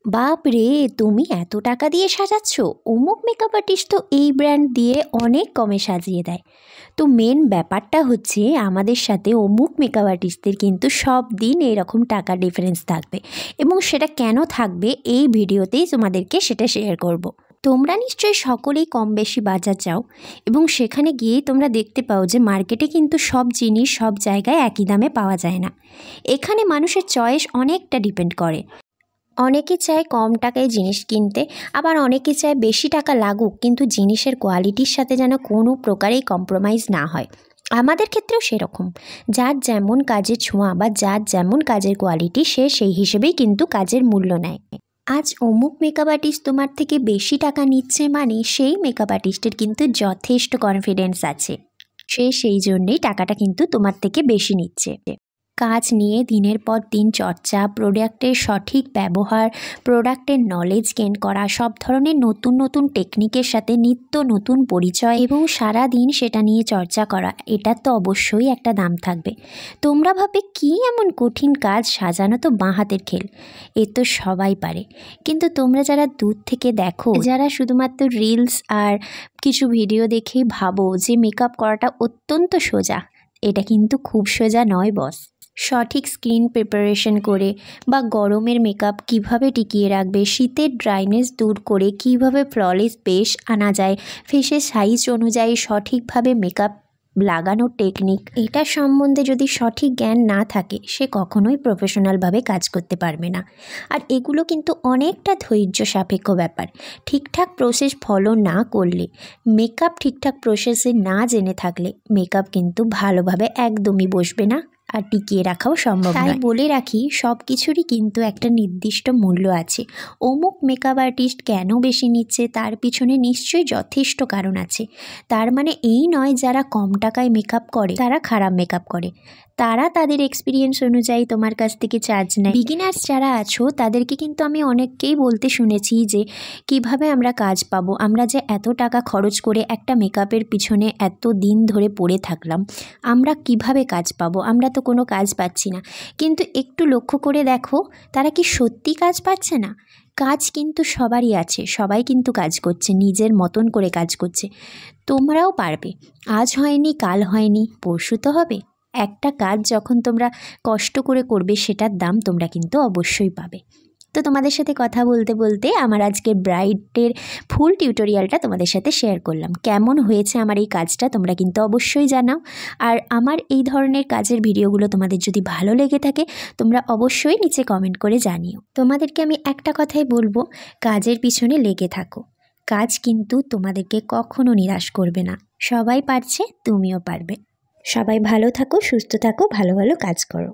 বাপরে, তুমি এত টাকা দিয়ে সাজাচ্ছ? অমুক মেকআপ আর্টিস্ট তো এই ব্র্যান্ড দিয়ে অনেক কমে সাজিয়ে দেয়। তো মেন ব্যাপারটা হচ্ছে আমাদের সাথে অমুক মেকআপ আর্টিস্টদের কিন্তু সব দিন এরকম টাকা ডিফারেন্স থাকবে, এবং সেটা কেন থাকবে এই ভিডিওতেই তোমাদেরকে সেটা শেয়ার করব। তোমরা নিশ্চয়ই সকলেই কম বেশি বাজার যাও, এবং সেখানে গিয়েই তোমরা দেখতে পাও যে মার্কেটে কিন্তু সব জিনিস সব জায়গায় একই দামে পাওয়া যায় না। এখানে মানুষের চয়েস অনেকটা ডিপেন্ড করে। অনেকে চায় কম টাকায় জিনিস কিনতে, আবার অনেকে চায় বেশি টাকা লাগুক কিন্তু জিনিসের কোয়ালিটির সাথে যেন কোনো প্রকারেই কম্প্রোমাইজ না হয়। আমাদের ক্ষেত্রেও সেরকম, যার যেমন কাজের ছোঁয়া বা যার যেমন কাজের কোয়ালিটি সে সেই হিসেবেই কিন্তু কাজের মূল্য নেয়। আজ অমুক মেকআপ আর্টিস্ট তোমার থেকে বেশি টাকা নিচ্ছে মানে সেই মেকআপ আর্টিস্টের কিন্তু যথেষ্ট কনফিডেন্স আছে, সে সেই জন্যেই টাকাটা কিন্তু তোমার থেকে বেশি নিচ্ছে। কাজ নিয়ে দিনের পর দিন চর্চা, প্রোডাক্টের সঠিক ব্যবহার, প্রোডাক্টের নলেজ গেইন করা, সব ধরনের নতুন নতুন টেকনিকের সাথে নিত্য নতুন পরিচয় এবং সারা দিন সেটা নিয়ে চর্চা করা, এটার তো অবশ্যই একটা দাম থাকবে। তোমরা ভাবে কি এমন কঠিন কাজ? সাজানো তো বাঁ হাতের খেল, এ তো সবাই পারে। কিন্তু তোমরা যারা দূর থেকে দেখো, যারা শুধুমাত্র রিলস আর কিছু ভিডিও দেখেই ভাবো যে মেকআপ করাটা অত্যন্ত সোজা, এটা কিন্তু খুব সোজা নয় বস। সঠিক স্কিন প্রিপারেশন করে বা গরমের মেকআপ কিভাবে টিকিয়ে রাখবে, শীতের ড্রাইনেস দূর করে কিভাবে ফ্ললেস বেশ আনা যায়, ফেসের সাইজ অনুযায়ী সঠিকভাবে মেকআপ লাগানোর টেকনিক, এটা সম্বন্ধে যদি সঠিক জ্ঞান না থাকে সে কখনোই প্রফেশনালভাবে কাজ করতে পারবে না। আর এগুলো কিন্তু অনেকটা ধৈর্য সাপেক্ষ ব্যাপার। ঠিকঠাক প্রসেস ফলো না করলে, মেকআপ ঠিকঠাক প্রসেসে না জেনে থাকলে মেকআপ কিন্তু ভালোভাবে একদমই বসবে না, আর টিকিয়ে রাখাও সম্ভব নয়। তাই বলে রাখি, সব কিছুরই কিন্তু একটা নির্দিষ্ট মূল্য আছে। অমুক মেকআপ আর্টিস্ট কেন বেশি নিচ্ছে তার পিছনে নিশ্চয়ই যথেষ্ট কারণ আছে। তার মানে এই নয় যারা কম টাকায় মেকআপ করে তারা খারাপ মেকআপ করে, তারা তাদের এক্সপিরিয়েন্স অনুযায়ী তোমার কাছ থেকে চার্জ নেয়। বিগিনার্স যারা আছো তাদেরকে কিন্তু আমি অনেককেই বলতে শুনেছি যে কিভাবে আমরা কাজ পাবো, আমরা যে এত টাকা খরচ করে একটা মেকআপের পিছনে এত দিন ধরে পড়ে থাকলাম, আমরা কিভাবে কাজ পাবো? আমরা তো কোনো কাজ পাচ্ছি না। কিন্তু একটু লক্ষ্য করে দেখো, তারা কি সত্যি কাজ পাচ্ছে না? কাজ কিন্তু সবারই আছে, সবাই কিন্তু কাজ করছে, নিজের মতন করে কাজ করছে। তোমরাও পারবে। আজ হয়নি কাল হয়নি, পরশু তো হবে। একটা কাজ যখন তোমরা কষ্ট করে করবে সেটার দাম তোমরা কিন্তু অবশ্যই পাবে। তো তোমাদের সাথে কথা বলতে বলতে আমার আজকের ব্রাইডের ফুল টিউটোরিয়ালটা তোমাদের সাথে শেয়ার করলাম। কেমন হয়েছে আমার এই কাজটা তোমরা কিন্তু অবশ্যই জানাও। আর আমার এই ধরনের কাজের ভিডিওগুলো তোমাদের যদি ভালো লেগে থাকে তোমরা অবশ্যই নিচে কমেন্ট করে জানিও। তোমাদেরকে আমি একটা কথাই বলবো, কাজের পিছনে লেগে থাকো। কাজ কিন্তু তোমাদেরকে কখনো নিরাশ করবে না। সবাই পারছে, তুমিও পারবে। সবাই ভালো থাকো, সুস্থ থাকো, ভালো ভালো কাজ করো।